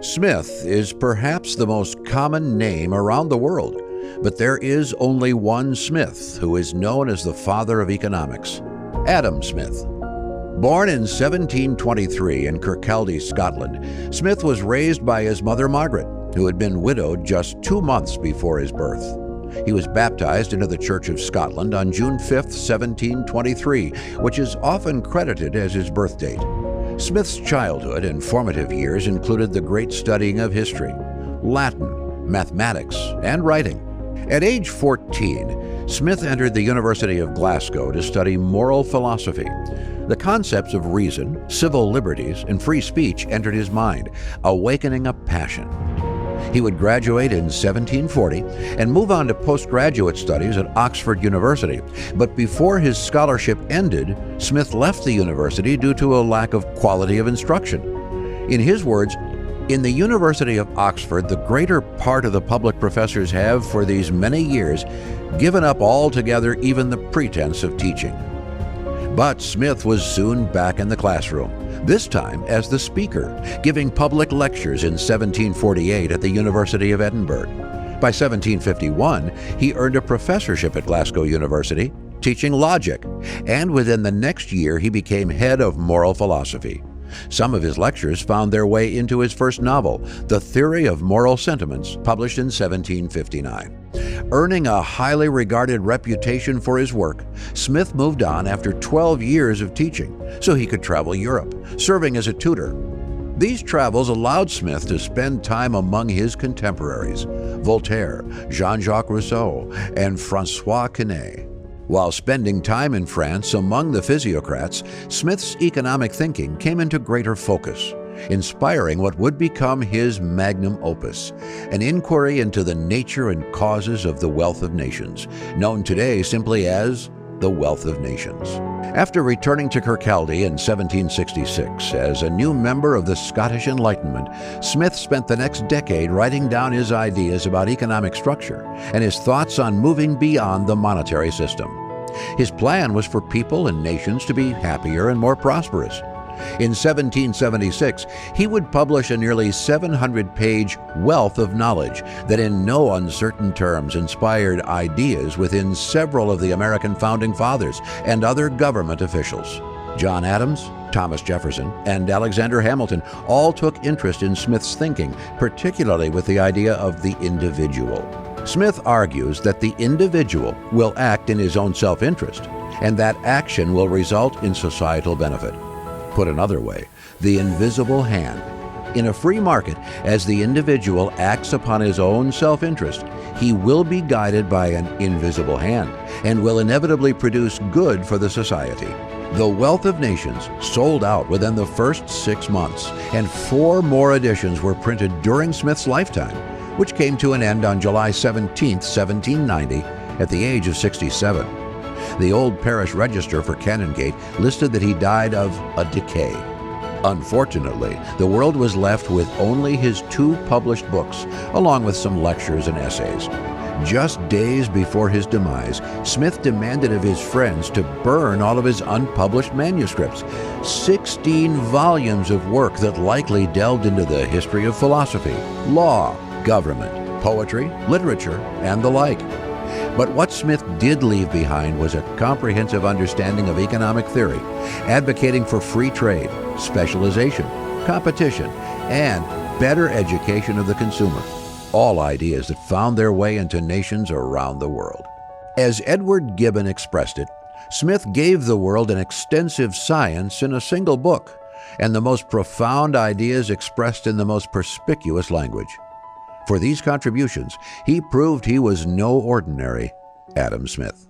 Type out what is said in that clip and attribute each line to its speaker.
Speaker 1: Smith is perhaps the most common name around the world, but there is only one Smith who is known as the father of economics, Adam Smith. Born in 1723 in Kirkcaldy, Scotland, Smith was raised by his mother Margaret, who had been widowed just 2 months before his birth. He was baptized into the Church of Scotland on June 5, 1723, which is often credited as his birth date. Smith's childhood and formative years included the great studying of history, Latin, mathematics, and writing. At age 14, Smith entered the University of Glasgow to study moral philosophy. The concepts of reason, civil liberties, and free speech entered his mind, awakening a passion. He would graduate in 1740 and move on to postgraduate studies at Oxford University. But before his scholarship ended, Smith left the university due to a lack of quality of instruction. In his words, "In the University of Oxford, the greater part of the public professors have, for these many years, given up altogether even the pretense of teaching." But Smith was soon back in the classroom, this time as the speaker, giving public lectures in 1748 at the University of Edinburgh. By 1751, he earned a professorship at Glasgow University, teaching logic, and within the next year he became head of moral philosophy. Some of his lectures found their way into his first novel, The Theory of Moral Sentiments, published in 1759. Earning a highly regarded reputation for his work, Smith moved on after 12 years of teaching, so he could travel Europe, serving as a tutor. These travels allowed Smith to spend time among his contemporaries, Voltaire, Jean-Jacques Rousseau, and François Quesnay. While spending time in France among the physiocrats, Smith's economic thinking came into greater focus, inspiring what would become his magnum opus, an inquiry into the nature and causes of the wealth of nations, known today simply as The Wealth of Nations. After returning to Kirkcaldy in 1766 as a new member of the Scottish Enlightenment, Smith spent the next decade writing down his ideas about economic structure and his thoughts on moving beyond the monetary system. His plan was for people and nations to be happier and more prosperous. In 1776, he would publish a nearly 700-page wealth of knowledge that in no uncertain terms inspired ideas within several of the American founding fathers and other government officials. John Adams, Thomas Jefferson, and Alexander Hamilton all took interest in Smith's thinking, particularly with the idea of the individual. Smith argues that the individual will act in his own self-interest, and that action will result in societal benefit. Put another way, the invisible hand. In a free market, as the individual acts upon his own self-interest, he will be guided by an invisible hand and will inevitably produce good for the society. The Wealth of Nations sold out within the first 6 months, and 4 more editions were printed during Smith's lifetime, which came to an end on July 17, 1790, at the age of 67. The Old Parish Register for Canongate listed that he died of a decay. Unfortunately, the world was left with only his 2 published books, along with some lectures and essays. Just days before his demise, Smith demanded of his friends to burn all of his unpublished manuscripts, 16 volumes of work that likely delved into the history of philosophy, law, government, poetry, literature, and the like. But what Smith did leave behind was a comprehensive understanding of economic theory, advocating for free trade, specialization, competition, and better education of the consumer, all ideas that found their way into nations around the world. As Edward Gibbon expressed it, Smith gave the world an extensive science in a single book, and the most profound ideas expressed in the most perspicuous language. For these contributions, he proved he was no ordinary Adam Smith.